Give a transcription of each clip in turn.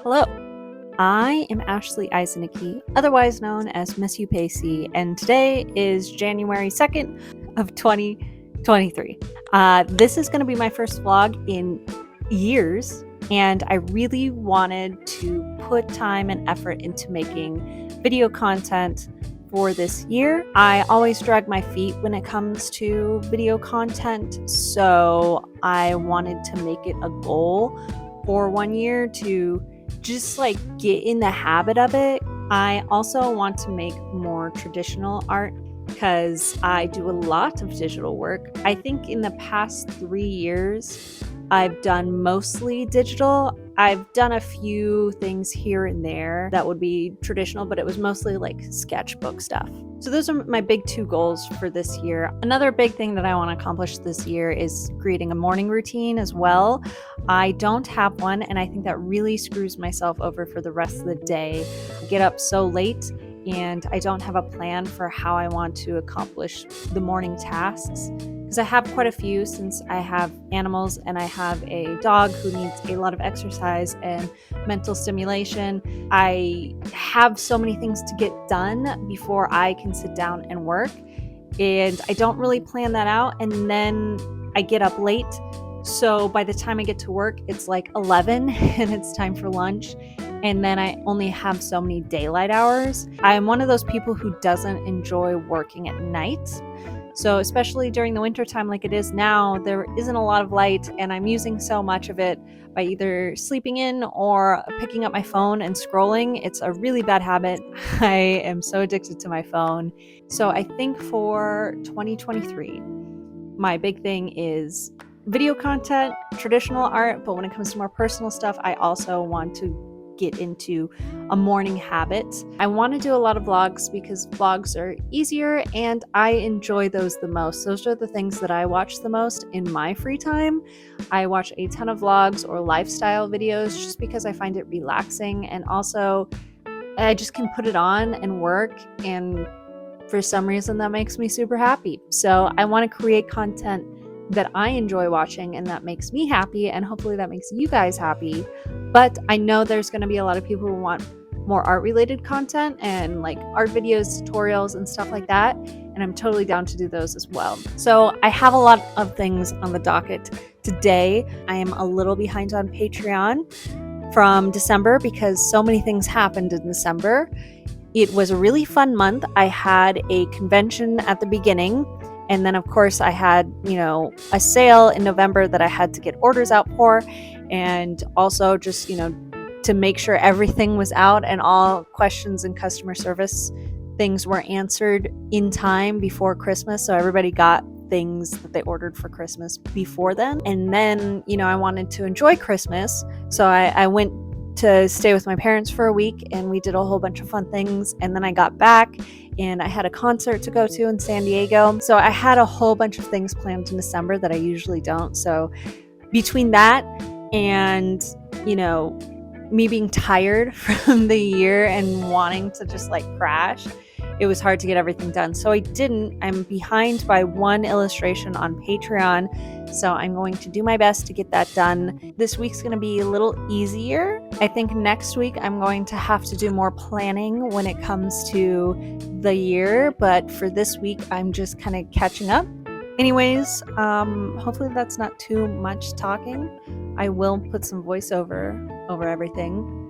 Hello, I am Ashley Eisenecke, otherwise known as Miss UPAC, and today is January 2nd of 2023. This is going to be my first vlog in years, and I really wanted to put time and effort into making video content for this year. I always drag my feet when it comes to video content, so I wanted to make it a goal for 1 year to just like get in the habit of it. I also want to make more traditional art because I do a lot of digital work. I think in the past 3 years, I've done mostly digital. I've done a few things here and there that would be traditional, but it was mostly like sketchbook stuff. So those are my big 2 goals for this year. Another big thing that I want to accomplish this year is creating a morning routine as well. I don't have one, and I think that really screws myself over for the rest of the day. I get up so late, and I don't have a plan for how I want to accomplish the morning tasks. Because I have quite a few, since I have animals and I have a dog who needs a lot of exercise and mental stimulation. I have so many things to get done before I can sit down and work, and I don't really plan that out, and then I get up late. So by the time I get to work, it's like 11 and it's time for lunch. And then I only have so many daylight hours. I am one of those people who doesn't enjoy working at night. So especially during the winter time like it is now, there isn't a lot of light, and I'm using so much of it by either sleeping in or picking up my phone and scrolling. It's a really bad habit. I am so addicted to my phone. So I think for 2023, my big thing is video content, traditional art, but when it comes to more personal stuff, I also want to get into a morning habit. I want to do a lot of vlogs because vlogs are easier and I enjoy those the most. Those are the things that I watch the most in my free time. I watch a ton of vlogs or lifestyle videos just because I find it relaxing, and also I just can put it on and work, and for some reason that makes me super happy. So I want to create content that I enjoy watching and that makes me happy, and hopefully that makes you guys happy. But I know there's going to be a lot of people who want more art related content and like art videos, tutorials, and stuff like that, and I'm totally down to do those as well. So I have a lot of things on the docket today. I am a little behind on Patreon from December because so many things happened in December. It was a really fun month. I had a convention at the beginning, and then of course I had, a sale in November that I had to get orders out for, and also just, to make sure everything was out and all questions and customer service things were answered in time before Christmas. So everybody got things that they ordered for Christmas before then. And then, I wanted to enjoy Christmas. So I went to stay with my parents for a week, and we did a whole bunch of fun things. And then I got back and I had a concert to go to in San Diego. So I had a whole bunch of things planned in December that I usually don't. So between that and, me being tired from the year and wanting to just like crash, it was hard to get everything done. So I'm behind by 1 illustration on Patreon. So I'm going to do my best to get that done. This week's going to be a little easier. I think next week I'm going to have to do more planning when it comes to the year. But for this week, I'm just kind of catching up. Anyways, hopefully that's not too much talking. I will put some voiceover over everything.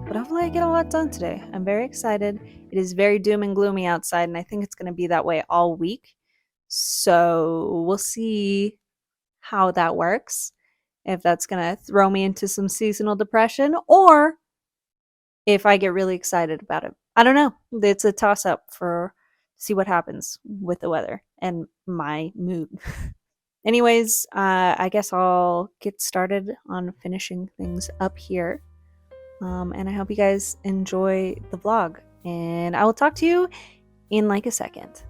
But hopefully I get a lot done today. I'm very excited. It is very doom and gloomy outside, and I think it's going to be that way all week. So we'll see how that works. If that's going to throw me into some seasonal depression, or if I get really excited about it. I don't know. It's a toss-up for see what happens with the weather and my mood. Anyways, I guess I'll get started on finishing things up here. And I hope you guys enjoy the vlog, and I will talk to you in like a second.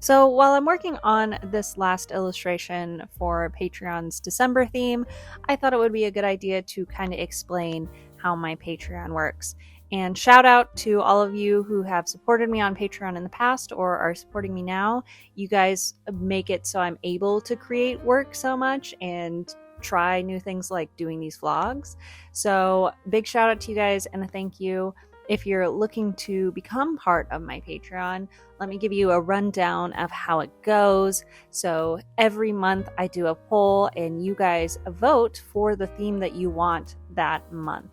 So while I'm working on this last illustration for Patreon's December theme, I thought it would be a good idea to kind of explain how my Patreon works. And shout out to all of you who have supported me on Patreon in the past or are supporting me now. You guys make it so I'm able to create work so much and try new things like doing these vlogs. So big shout out to you guys and a thank you. If you're looking to become part of my Patreon, let me give you a rundown of how it goes. So every month I do a poll and you guys vote for the theme that you want that month.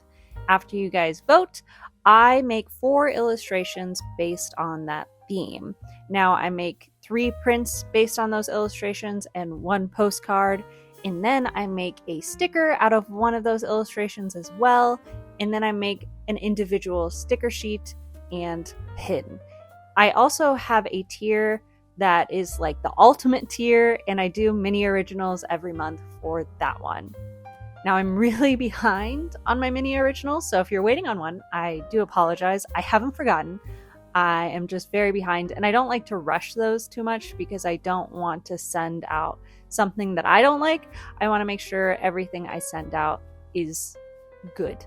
After you guys vote, I make 4 illustrations based on that theme. Now I make 3 prints based on those illustrations and 1 postcard. And then I make a sticker out of one of those illustrations as well. And then I make an individual sticker sheet and pin. I also have a tier that is like the ultimate tier, and I do mini originals every month for that one. Now I'm really behind on my mini originals, so if you're waiting on one, I do apologize. I haven't forgotten. I am just very behind, and I don't like to rush those too much because I don't want to send out something that I don't like. I want to make sure everything I send out is good.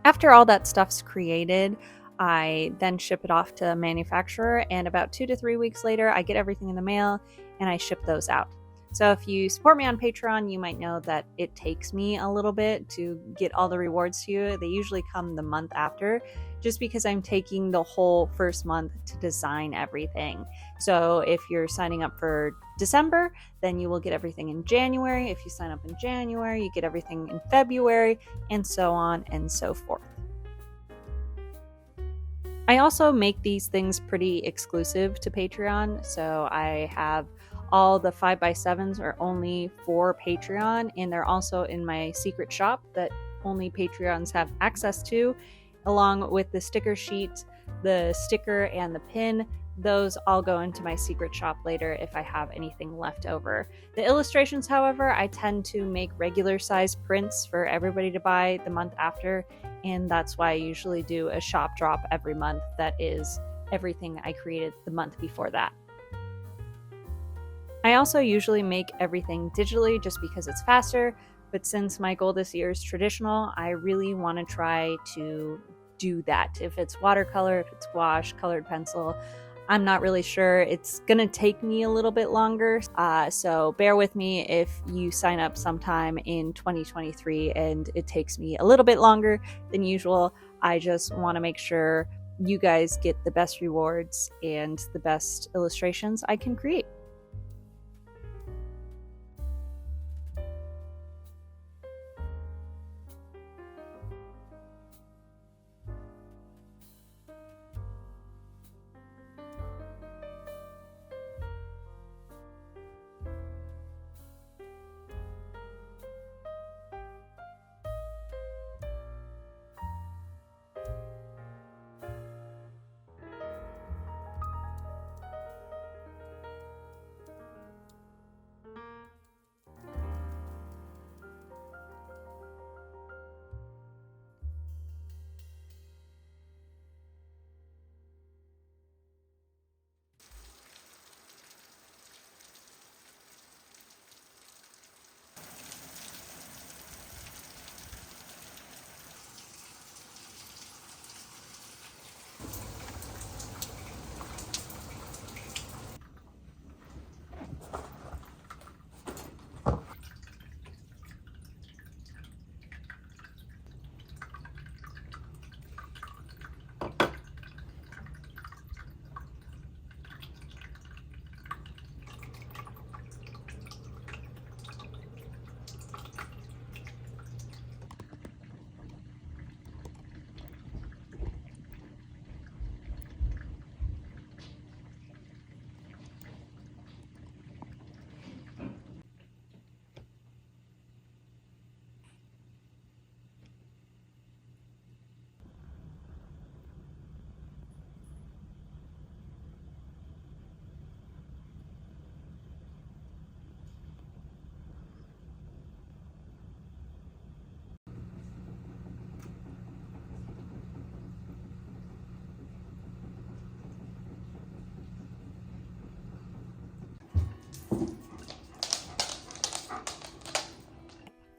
After all that stuff's created, I then ship it off to a manufacturer, and about 2 to 3 weeks later, I get everything in the mail and I ship those out. So if you support me on Patreon, you might know that it takes me a little bit to get all the rewards to you. They usually come the month after, just because I'm taking the whole first month to design everything. So if you're signing up for December, then you will get everything in January. If you sign up in January, you get everything in February, and so on and so forth. I also make these things pretty exclusive to Patreon. So I have all the 5x7s are only for Patreon, and they're also in my secret shop that only Patreons have access to, along with the sticker sheet, the sticker, and the pin. Those all go into my secret shop later if I have anything left over. The illustrations, however, I tend to make regular size prints for everybody to buy the month after, and that's why I usually do a shop drop every month that is everything I created the month before that. I also usually make everything digitally just because it's faster, but since my goal this year is traditional, I really want to try to do that. If it's watercolor, if it's gouache, colored pencil, I'm not really sure. It's going to take me a little bit longer, so bear with me if you sign up sometime in 2023 and it takes me a little bit longer than usual. I just want to make sure you guys get the best rewards and the best illustrations I can create.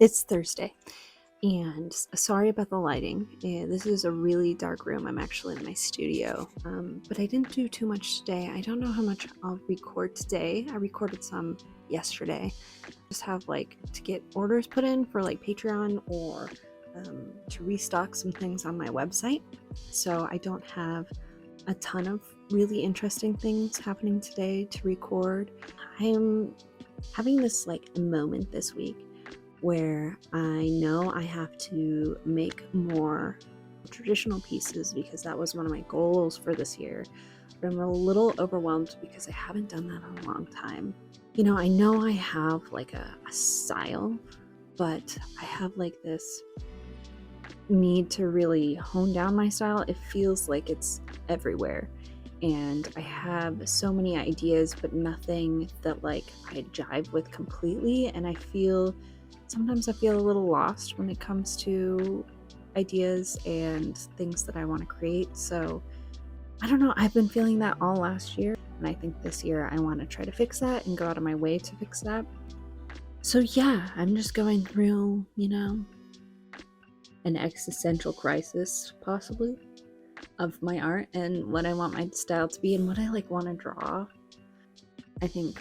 It's Thursday. And sorry about the lighting. This is a really dark room. I'm actually in my studio. But I didn't do too much today. I don't know how much I'll record today. I recorded some yesterday. Just have like to get orders put in for like Patreon or to restock some things on my website. So I don't have a ton of really interesting things happening today to record. I'm having this like moment this week where I know I have to make more traditional pieces because that was one of my goals for this year. But I'm a little overwhelmed because I haven't done that in a long time. You know I have like a style, but I have like this need to really hone down my style. It feels like it's everywhere. And I have so many ideas, but nothing that like I jive with completely. And sometimes I feel a little lost when it comes to ideas and things that I want to create. So I don't know, I've been feeling that all last year. And I think this year I want to try to fix that and go out of my way to fix that. So yeah, I'm just going through, an existential crisis possibly of my art and what I want my style to be and what I like want to draw. I think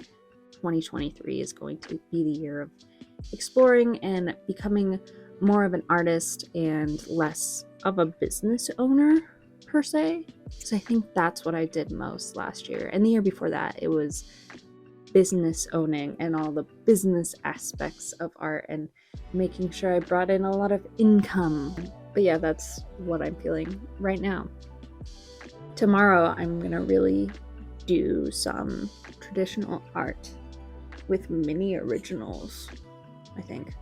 2023 is going to be the year of exploring and becoming more of an artist and less of a business owner per se. So I think that's what I did most last year. And the year before that, it was business owning and all the business aspects of art and making sure I brought in a lot of income. But yeah, that's what I'm feeling right now. Tomorrow, I'm gonna really do some traditional art with mini originals, I think.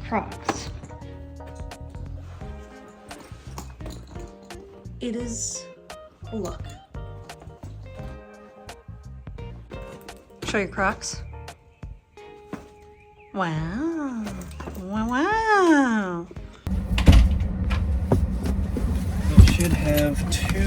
Crocs. It is a look. Show your Crocs. Wow. Wow. It should have two.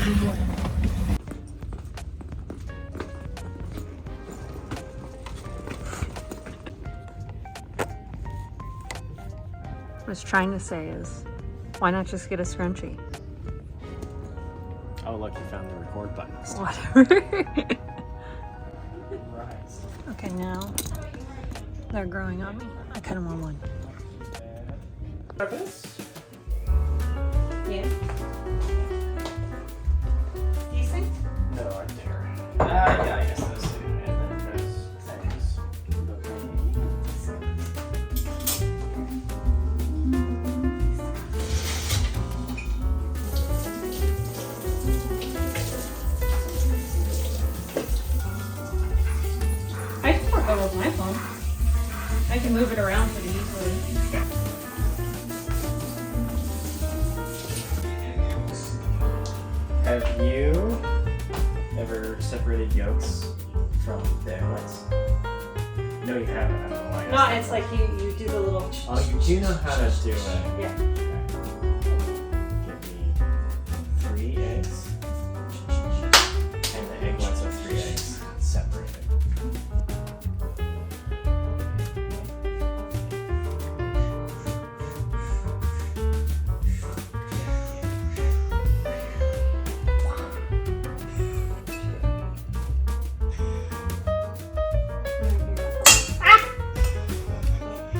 What I was trying to say is, why not just get a scrunchie? Oh, look, you found the record button. Whatever. Right. Okay, now they're growing on me. I kind of want one. This? Yeah. Decent? No, right there. Yeah, I guess those two. And then there's things. I can work over with my phone. I can move it around pretty easily. Have you ever separated yolks from the egglets? No, you haven't. I don't know why. No, it's like you do the little. Oh, you do know how to do it. Yeah. Give me 3 eggs. And the egglets are 3 eggs separated.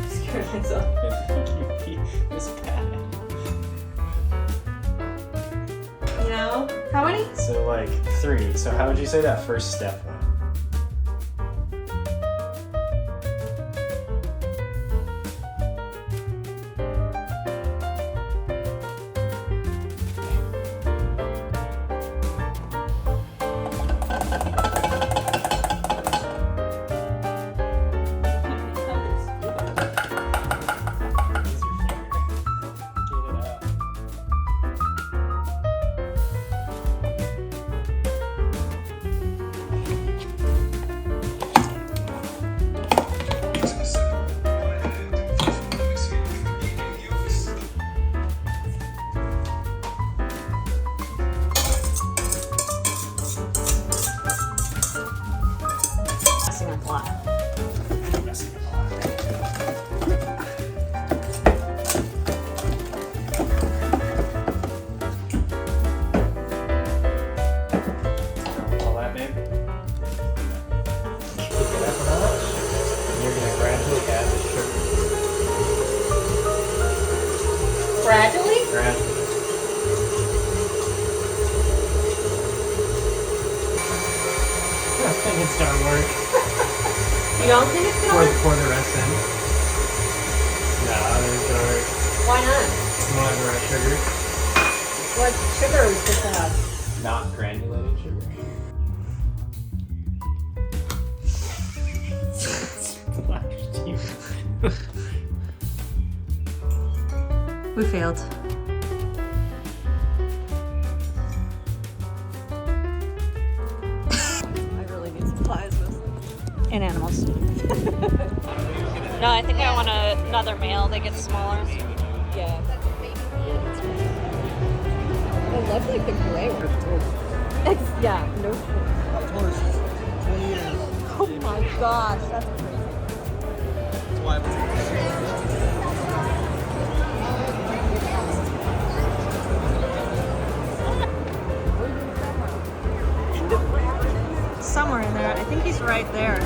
Scared myself. It's bad. How many? So like 3. So how would you say that first step went? Star Wars. You don't think it's gonna work? Pour the rest in. No, there's gonna work. Why not? You won't have the right sugar. What sugar is this have? Not granulated sugar. We failed. I really need supplies and animals. No, I think I want another male that gets smaller. Yeah. I love like the gray one. Yeah, no. Oh my gosh, that's crazy. Somewhere in there. I think he's right there.